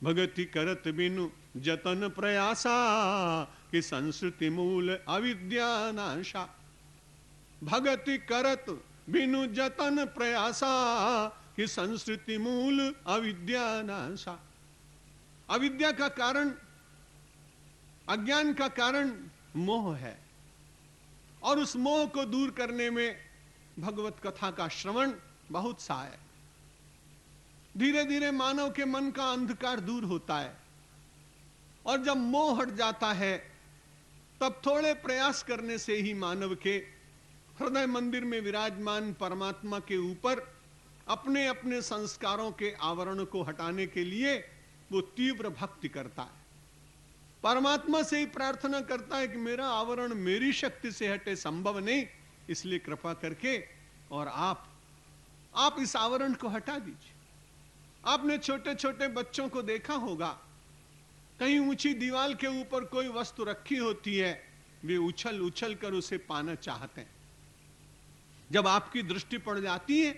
भगति करत बिनु जतन प्रयासा कि संस्कृति मूल अविद्या नाशा। भगति करत बिनु जतन प्रयासा कि संस्कृति मूल अविद्या नाशा। अविद्या का कारण, अज्ञान का कारण मोह है, और उस मोह को दूर करने में भगवत कथा का श्रवण बहुत सहाय है। धीरे धीरे मानव के मन का अंधकार दूर होता है, और जब मोह हट जाता है तब थोड़े प्रयास करने से ही मानव के हृदय मंदिर में विराजमान परमात्मा के ऊपर अपने अपने संस्कारों के आवरण को हटाने के लिए वो तीव्र भक्ति करता है। परमात्मा से ही प्रार्थना करता है कि मेरा आवरण मेरी शक्ति से हटे संभव नहीं, इसलिए कृपा करके और आप इस आवरण को हटा दीजिए। आपने छोटे छोटे बच्चों को देखा होगा, कहीं ऊंची दीवार के ऊपर कोई वस्तु रखी होती है, वे उछल उछल कर उसे पाना चाहते हैं। जब आपकी दृष्टि पड़ जाती है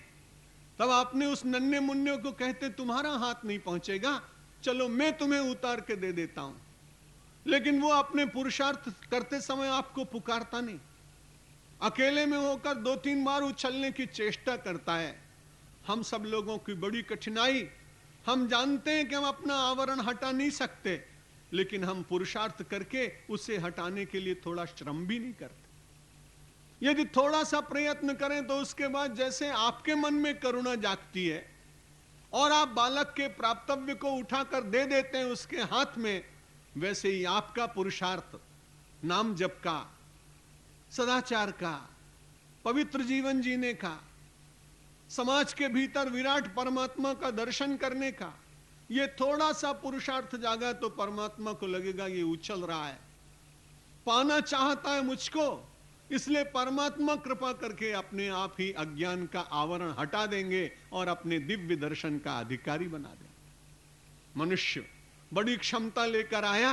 तब आपने उस नन्हे मुन्ने को कहते तुम्हारा हाथ नहीं पहुंचेगा, चलो मैं तुम्हें उतार के दे देता हूं। लेकिन वो अपने पुरुषार्थ करते समय आपको पुकारता नहीं, अकेले में होकर 2-3 बार उछलने की चेष्टा करता है। हम सब लोगों की बड़ी कठिनाई, हम जानते हैं कि हम अपना आवरण हटा नहीं सकते, लेकिन हम पुरुषार्थ करके उसे हटाने के लिए थोड़ा श्रम भी नहीं करते। यदि थोड़ा सा प्रयत्न करें तो उसके बाद जैसे आपके मन में करुणा जागती है और आप बालक के प्राप्तव्य को उठाकर दे देते हैं उसके हाथ में, वैसे ही आपका पुरुषार्थ नाम जप का, सदाचार का, पवित्र जीवन जीने का, समाज के भीतर विराट परमात्मा का दर्शन करने का, ये थोड़ा सा पुरुषार्थ जागा तो परमात्मा को लगेगा ये उछल रहा है, पाना चाहता है मुझको, इसलिए परमात्मा कृपा करके अपने आप ही अज्ञान का आवरण हटा देंगे और अपने दिव्य दर्शन का अधिकारी बना देंगे। मनुष्य बड़ी क्षमता लेकर आया,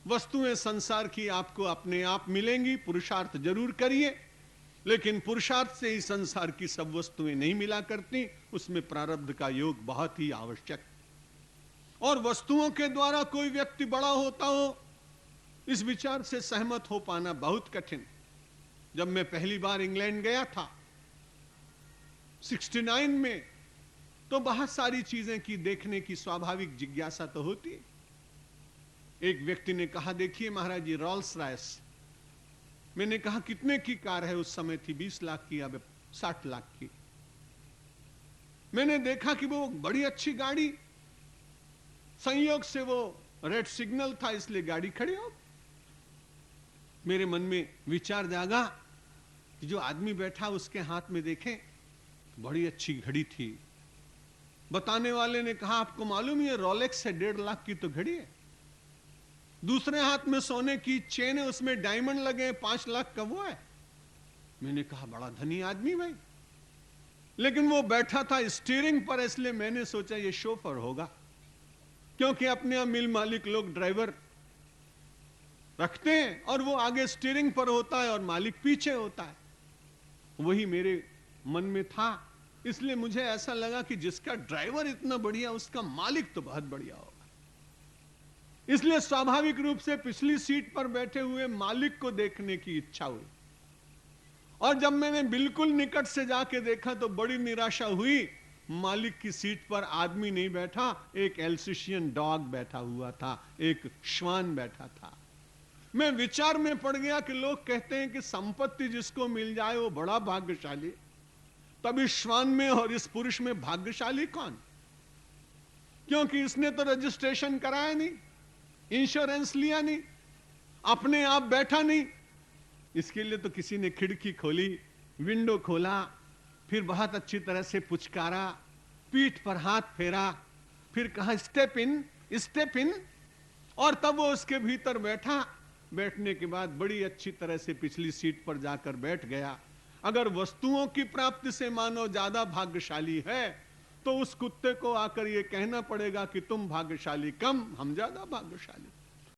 वस्तुएं संसार की आपको अपने आप मिलेंगी, पुरुषार्थ जरूर करिए, लेकिन पुरुषार्थ से ही संसार की सब वस्तुएं नहीं मिला करती, उसमें प्रारब्ध का योग बहुत ही आवश्यक। और वस्तुओं के द्वारा कोई व्यक्ति बड़ा होता हो, इस विचार से सहमत हो पाना बहुत कठिन। जब मैं पहली बार इंग्लैंड गया था 69 में, तो बहुत सारी चीजें की देखने की स्वाभाविक जिज्ञासा तो होती है। एक व्यक्ति ने कहा देखिए महाराज जी रॉल्स रॉयस। मैंने कहा कितने की कार है? उस समय थी 20 लाख की, अब 60 लाख की। मैंने देखा कि वो बड़ी अच्छी गाड़ी, संयोग से वो रेड सिग्नल था इसलिए गाड़ी खड़ी हो। मेरे मन में विचार जागा कि जो आदमी बैठा उसके हाथ में देखें, बड़ी अच्छी घड़ी थी। बताने वाले ने कहा आपको मालूम है रोलेक्स है, 1.5 लाख की तो घड़ी है। दूसरे हाथ में सोने की चेन है, उसमें डायमंड लगे, 5 लाख का वो है। मैंने कहा बड़ा धनी आदमी भाई, लेकिन वो बैठा था स्टीयरिंग पर, इसलिए मैंने सोचा ये शोफर होगा, क्योंकि अपने यहां मिल मालिक लोग ड्राइवर रखते हैं और वो आगे स्टीयरिंग पर होता है और मालिक पीछे होता है। वही मेरे मन में था, इसलिए मुझे ऐसा लगा कि जिसका ड्राइवर इतना बढ़िया उसका मालिक तो बहुत बढ़िया होगा। इसलिए स्वाभाविक रूप से पिछली सीट पर बैठे हुए मालिक को देखने की इच्छा हुई, और जब मैंने बिल्कुल निकट से जाके देखा तो बड़ी निराशा हुई। मालिक की सीट पर आदमी नहीं बैठा, एक एल्सेशियन डॉग बैठा हुआ था, एक श्वान बैठा था। मैं विचार में पड़ गया कि लोग कहते हैं कि संपत्ति जिसको मिल जाए वो बड़ा भाग्यशाली, तब इस श्वान में और इस पुरुष में भाग्यशाली कौन? क्योंकि इसने तो रजिस्ट्रेशन कराया नहीं, इंश्योरेंस लिया नहीं, अपने आप बैठा नहीं। इसके लिए तो किसी ने खिड़की खोली, विंडो खोला, फिर बहुत अच्छी तरह से पुचकारा, पीठ पर हाथ फेरा, फिर कहा स्टेप इन स्टेप इन, और तब वो उसके भीतर बैठा। बैठने के बाद बड़ी अच्छी तरह से पिछली सीट पर जाकर बैठ गया। अगर वस्तुओं की प्राप्ति से मानव ज्यादा भाग्यशाली है तो उस कुत्ते को आकर यह कहना पड़ेगा कि तुम भाग्यशाली कम, हम ज्यादा भाग्यशाली।